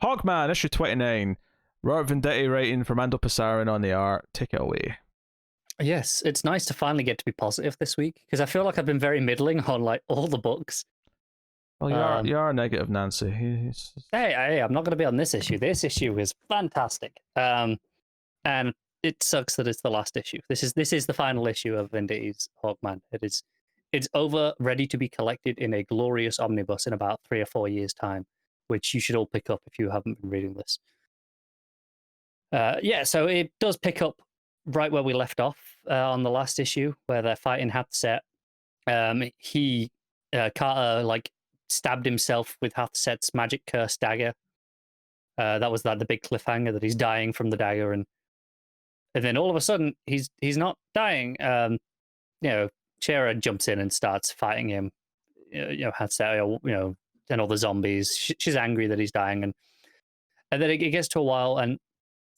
Hawkman, issue 29. Robert Venditti writing for Mando Passarin on the art. Take it away. Yes, it's nice to finally get to be positive this week because I feel like I've been very middling on like all the books. Well, you are negative, Nancy. Hey, I'm not going to be on this issue. This issue is fantastic. And it sucks that it's the last issue. This is the final issue of Venditti's Hawkman. It's over, ready to be collected in a glorious omnibus in about 3 or 4 years' time, which you should all pick up if you haven't been reading this. Yeah, so it does pick up right where we left off on the last issue, where they're fighting Hathset. Carter like stabbed himself with Hathset's magic curse dagger. That was like the big cliffhanger that he's dying from the dagger, and then all of a sudden he's not dying. Shara jumps in and starts fighting him. Hathset, and all the zombies. She's angry that he's dying, and then it gets to a while, and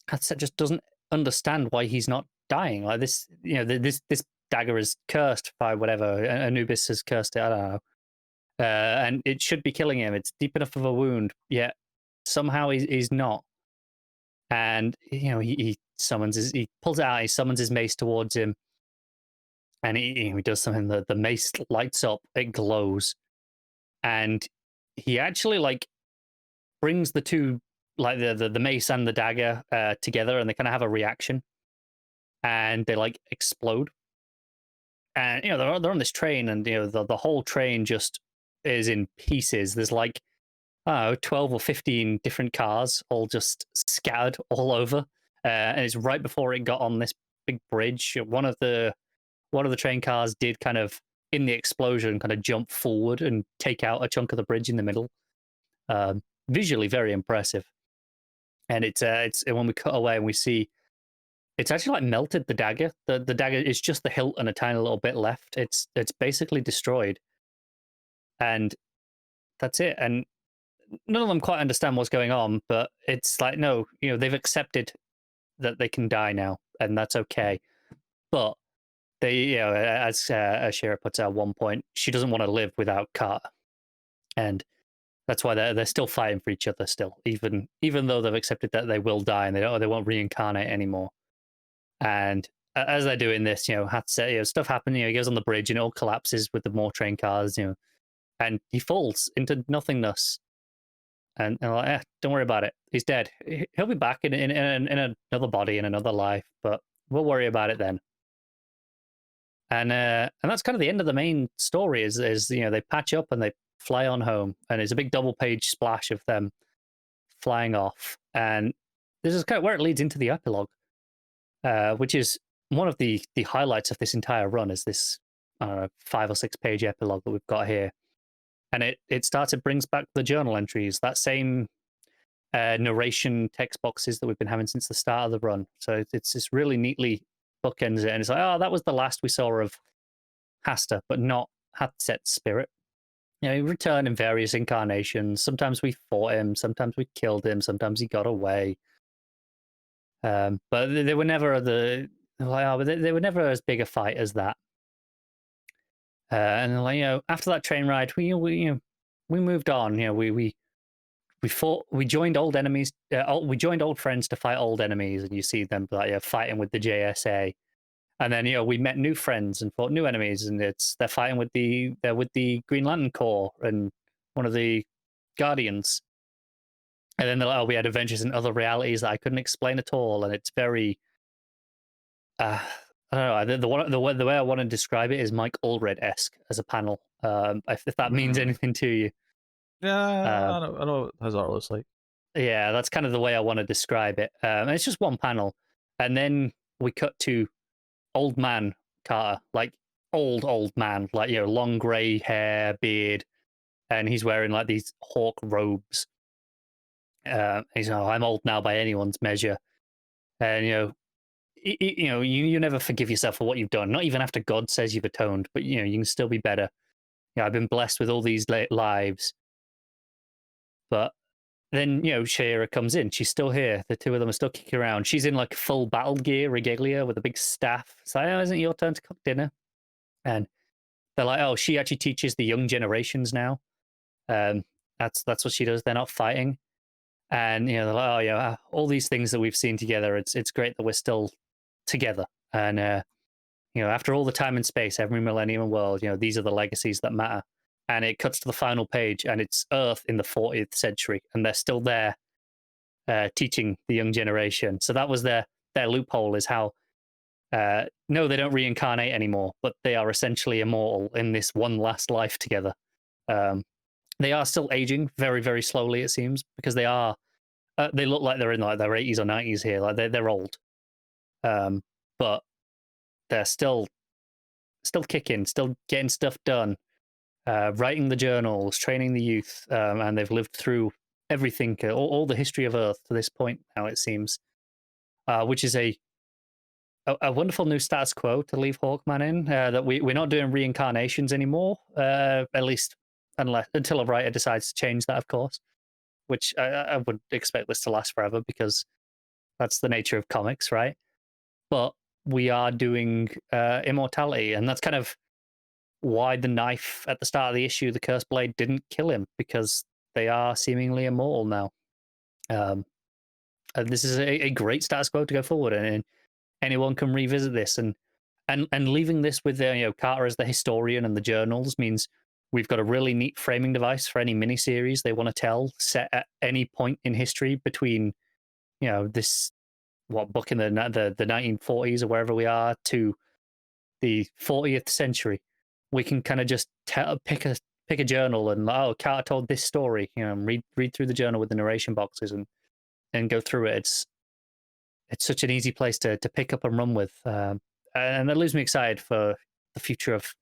Hathset just doesn't understand why he's not dying. Like this, this dagger is cursed by whatever Anubis has cursed it. I don't know, and it should be killing him. It's deep enough of a wound, yet somehow he's not. And he pulls it out. He summons his mace towards him, and he does something. The mace lights up. It glows, and he actually like brings the two, like the mace and the dagger together, and they kind of have a reaction, and they like explode. And they're on this train, and the whole train just is in pieces. There's like 12 or 15 different cars all just scattered all over, and it's right before it got on this big bridge. One of the train cars did kind of, in the explosion, kind of jump forward and take out a chunk of the bridge in the middle. Visually very impressive. And it's when we cut away and we see it's actually like melted the dagger. The dagger is just the hilt and a tiny little bit left. It's basically destroyed, and that's it. And none of them quite understand what's going on, but it's like, no, they've accepted that they can die now, and that's okay. But they, as Shira puts out at one point, she doesn't want to live without Carter, and that's why they're still fighting for each other still, even though they've accepted that they will die and they won't reincarnate anymore. And as they're doing this, Hathset, stuff happens. He goes on the bridge and it all collapses with the more train cars, and he falls into nothingness. And they're like, don't worry about it. He's dead. He'll be back in another body in another life, but we'll worry about it then. And that's kind of the end of the main story. Is they patch up and they fly on home, and it's a big double page splash of them flying off. And this is kind of where it leads into the epilogue, which is one of the highlights of this entire run. Is this 5 or 6 page epilogue that we've got here. And it brings back the journal entries, that same narration text boxes that we've been having since the start of the run. So it's just really neatly bookends it, and it's like, oh, that was the last we saw of Hasta, but not Hatset's spirit. He returned in various incarnations. Sometimes we fought him, sometimes we killed him, sometimes he got away. But they were never they were never as big a fight as that. And like, after that train ride, we moved on. We fought. We joined old enemies. We joined old friends to fight old enemies, and you see them like fighting with the JSA. And then we met new friends and fought new enemies, and they're fighting with the Green Lantern Corps and one of the Guardians. And then they're like, we had adventures in other realities that I couldn't explain at all, and it's very. I don't know. The way I want to describe it is Mike Allred-esque as a panel. If that means anything to you. Yeah, I know what his art looks like. Yeah, that's kind of the way I want to describe it. It's just one panel, and then we cut to old man Carter, like old man, like long grey hair, beard, and he's wearing like these hawk robes. He's I'm old now by anyone's measure, and you never forgive yourself for what you've done, not even after God says you've atoned, but you can still be better. I've been blessed with all these lives. But then, Shira comes in. She's still here. The two of them are still kicking around. She's in like full battle gear regalia with a big staff. It's like, isn't it your turn to cook dinner? And they're like, oh, she actually teaches the young generations now. That's what she does. They're not fighting. And they're like, oh yeah, all these things that we've seen together. It's great that we're still together. And after all the time and space, every millennium and world, these are the legacies that matter. And it cuts to the final page, and it's Earth in the 40th century, and they're still there teaching the young generation. So that was their loophole, is how no, they don't reincarnate anymore, but they are essentially immortal in this one last life together. They are still aging very, very slowly, it seems, because they look like they're in like their 80s or 90s here, like they're old, but they're still kicking, still getting stuff done, writing the journals, training the youth, and they've lived through everything, all the history of Earth to this point now, it seems, which is a wonderful new status quo to leave Hawkman in. That we're not doing reincarnations anymore, at least until a writer decides to change that, of course. Which I would expect this to last forever, because that's the nature of comics, right? But we are doing immortality, and that's kind of why the knife at the start of the issue, the cursed blade, didn't kill him, because they are seemingly immortal now. And this is a great status quo to go forward, and anyone can revisit this, and leaving this with Carter as the historian and the journals means we've got a really neat framing device for any miniseries they want to tell, set at any point in history between this book in the 1940s or wherever we are to the 40th century. We can kind of just pick a journal and Carter told this story, and read through the journal with the narration boxes and go through it. It's such an easy place to pick up and run with, and that leaves me excited for the future of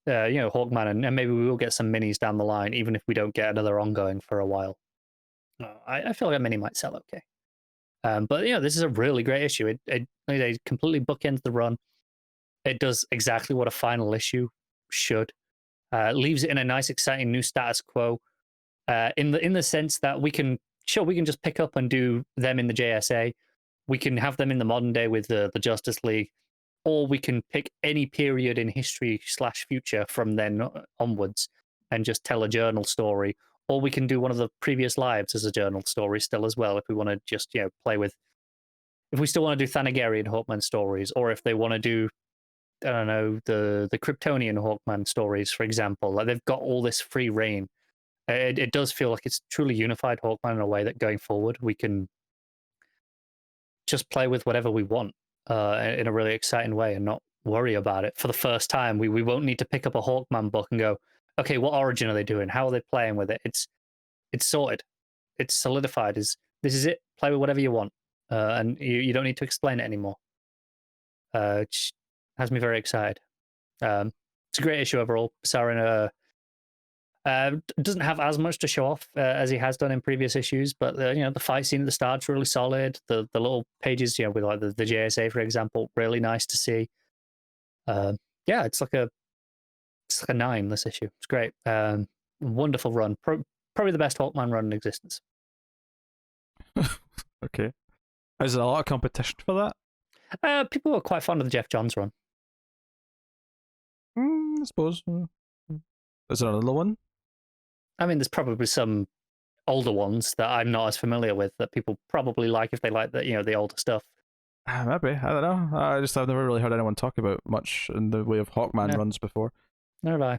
Hawkman, and maybe we will get some minis down the line, even if we don't get another ongoing for a while. I feel like a mini might sell okay. But this is a really great issue. It completely bookends the run. It does exactly what a final issue should. Leaves it in a nice, exciting new status quo. In the sense that we can just pick up and do them in the JSA. We can have them in the modern day with the Justice League, or we can pick any period in history / future from then onwards and just tell a journal story. Or we can do one of the previous lives as a journal story still as well, if we want to just play with. If we still want to do Thanagarian Hawkman stories, or if they want to do, I don't know, the Kryptonian Hawkman stories, for example. Like, they've got all this free reign. It does feel like it's truly unified Hawkman in a way that going forward we can just play with whatever we want in a really exciting way and not worry about it. For the first time, we won't need to pick up a Hawkman book and go, okay, what origin are they doing? How are they playing with it? It's sorted. It's solidified. This is it. Play with whatever you want. And you don't need to explain it anymore. Which has me very excited. It's a great issue overall. Sarin doesn't have as much to show off as he has done in previous issues, but the fight scene at the start's really solid. The little pages, with like the JSA, for example, really nice to see. It's like a 9, this issue. It's great. Wonderful run. Probably the best Hawkman run in existence. Okay. Is there a lot of competition for that? People were quite fond of the Jeff Johns run. I suppose. Is there another one? I mean, there's probably some older ones that I'm not as familiar with that people probably like if they like the older stuff. Maybe. I don't know. I've never really heard anyone talk about much in the way of Hawkman runs before. Nor have I.